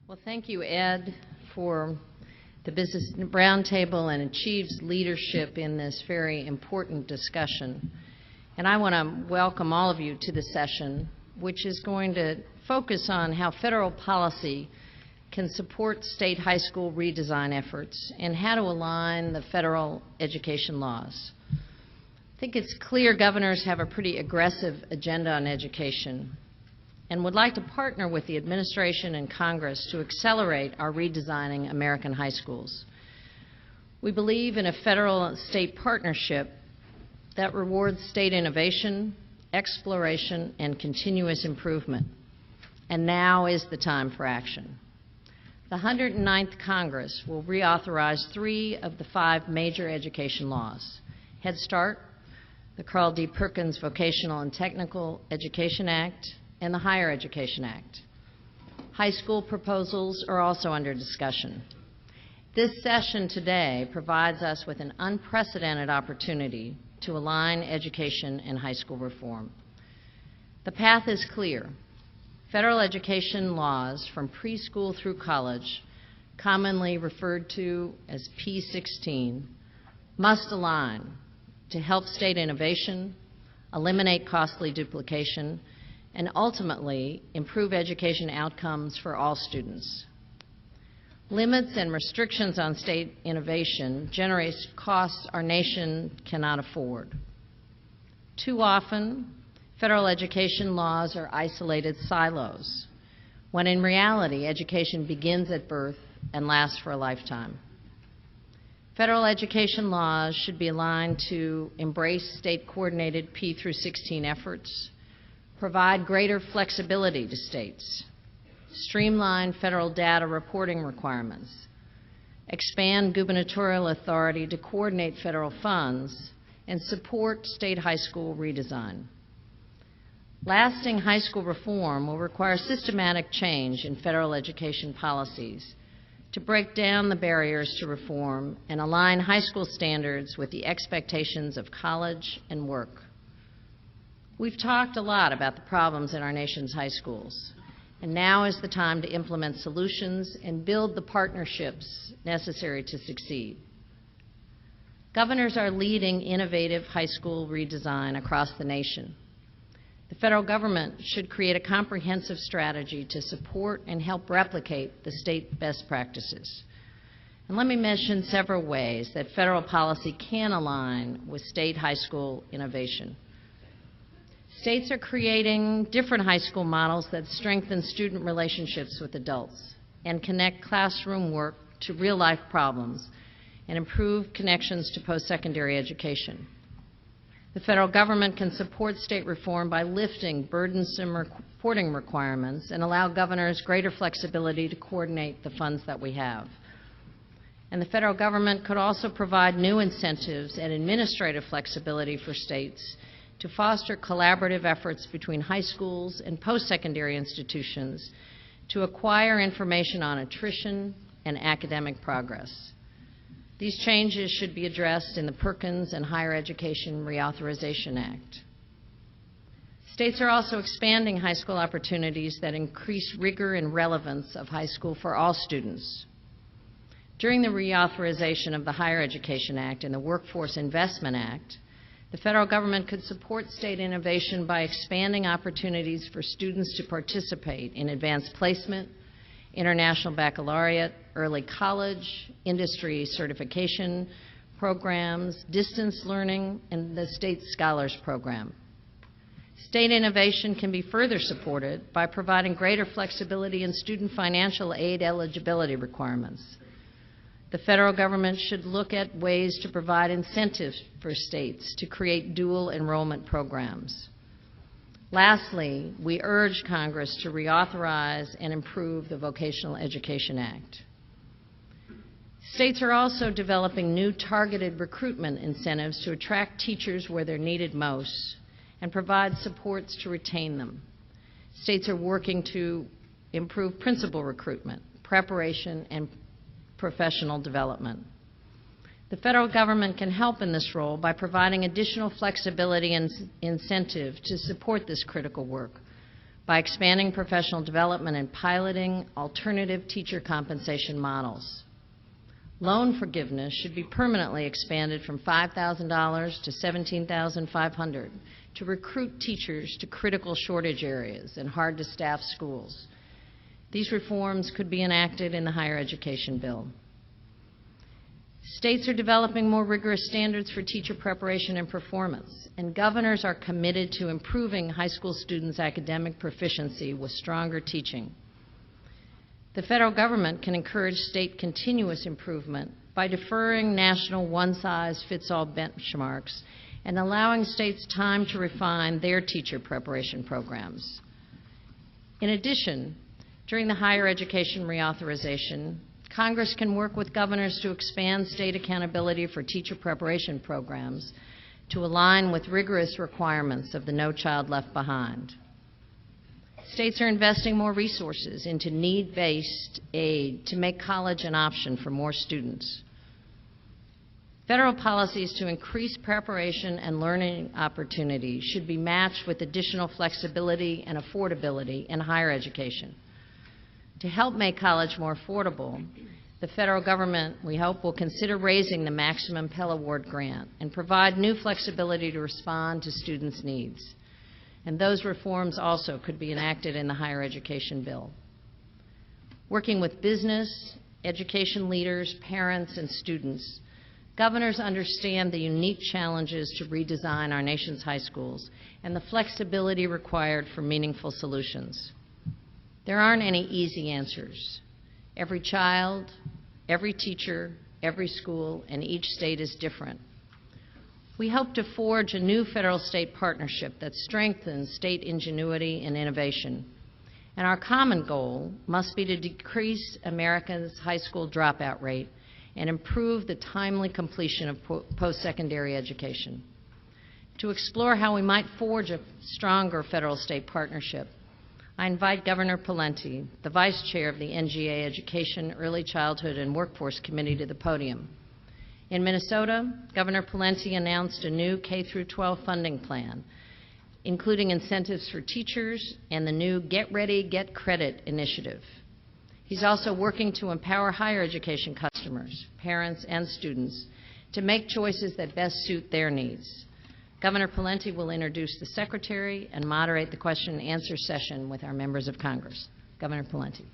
Well, thank you, Ed, for the Business Roundtable and Achieve's leadership in this very important discussion. And I want to welcome all of you to the session, which is going to focus on how federal policy can support state high school redesign efforts and how to align the federal education laws. I think it's clear governors have a pretty aggressive agenda on education and would like to partner with the administration and Congress to accelerate our redesigning American high schools. We believe in a federal-state partnership that rewards state innovation, exploration, and continuous improvement. And now is the time for action. The 109th Congress will reauthorize 3 of the 5 major education laws: Head Start, the Carl D. Perkins Vocational and Technical Education Act, and the Higher Education Act. High school proposals are also under discussion. This session today provides us with an unprecedented opportunity to align education and high school reform. The path is clear. Federal education laws from preschool through college, commonly referred to as P16, must align to help state innovation, eliminate costly duplication, and ultimately improve education outcomes for all students. Limits and restrictions on state innovation generate costs our nation cannot afford. Too often, federal education laws are isolated silos, when in reality, education begins at birth and lasts for a lifetime. Federal education laws should be aligned to embrace state-coordinated P through 16 efforts, provide greater flexibility to states, streamline federal data reporting requirements, expand gubernatorial authority to coordinate federal funds, and support state high school redesign. Lasting high school reform will require systematic change in federal education policies to break down the barriers to reform and align high school standards with the expectations of college and work. We've talked a lot about the problems in our nation's high schools, and now is the time to implement solutions and build the partnerships necessary to succeed. Governors are leading innovative high school redesign across the nation. The federal government should create a comprehensive strategy to support and help replicate the state best practices. And let me mention several ways that federal policy can align with state high school innovation. States are creating different high school models that strengthen student relationships with adults and connect classroom work to real-life problems and improve connections to post-secondary education. The federal government can support state reform by lifting burdensome reporting requirements and allow governors greater flexibility to coordinate the funds that we have. And the federal government could also provide new incentives and administrative flexibility for states to foster collaborative efforts between high schools and post-secondary institutions to acquire information on attrition and academic progress. These changes should be addressed in the Perkins and Higher Education Reauthorization Act. States are also expanding high school opportunities that increase rigor and relevance of high school for all students. During the reauthorization of the Higher Education Act and the Workforce Investment Act, the federal government could support state innovation by expanding opportunities for students to participate in advanced placement, international baccalaureate, early college, industry certification programs, distance learning, and the State Scholars Program. State innovation can be further supported by providing greater flexibility in student financial aid eligibility requirements. The federal government should look at ways to provide incentives for states to create dual enrollment programs. Lastly, we urge Congress to reauthorize and improve the Vocational Education Act. States are also developing new targeted recruitment incentives to attract teachers where they're needed most and provide supports to retain them. States are working to improve principal recruitment, preparation, and professional development. The federal government can help in this role by providing additional flexibility and incentive to support this critical work, by expanding professional development and piloting alternative teacher compensation models. Loan forgiveness should be permanently expanded from $5,000 to $17,500 to recruit teachers to critical shortage areas and hard-to-staff schools. These reforms could be enacted in the higher education bill. States are developing more rigorous standards for teacher preparation and performance, and governors are committed to improving high school students' academic proficiency with stronger teaching. The federal government can encourage state continuous improvement by deferring national one-size-fits-all benchmarks and allowing states time to refine their teacher preparation programs. In addition, during the higher education reauthorization, Congress can work with governors to expand state accountability for teacher preparation programs to align with rigorous requirements of the No Child Left Behind. States are investing more resources into need-based aid to make college an option for more students. Federal policies to increase preparation and learning opportunities should be matched with additional flexibility and affordability in higher education. To help make college more affordable, the federal government, we hope, will consider raising the maximum Pell Award grant and provide new flexibility to respond to students' needs. And those reforms also could be enacted in the higher education bill. Working with business, education leaders, parents, and students, governors understand the unique challenges to redesign our nation's high schools and the flexibility required for meaningful solutions. There aren't any easy answers. Every child, every teacher, every school, and each state is different. We hope to forge a new federal-state partnership that strengthens state ingenuity and innovation. And our common goal must be to decrease America's high school dropout rate and improve the timely completion of post-secondary education. To explore how we might forge a stronger federal-state partnership, I invite Governor Pawlenty, the Vice Chair of the NGA Education, Early Childhood, and Workforce Committee, to the podium. In Minnesota, Governor Pawlenty announced a new K-12 funding plan, including incentives for teachers and the new Get Ready, Get Credit initiative. He's also working to empower higher education customers, parents, and students to make choices that best suit their needs. Governor Pawlenty will introduce the Secretary and moderate the question and answer session with our members of Congress. Governor Pawlenty.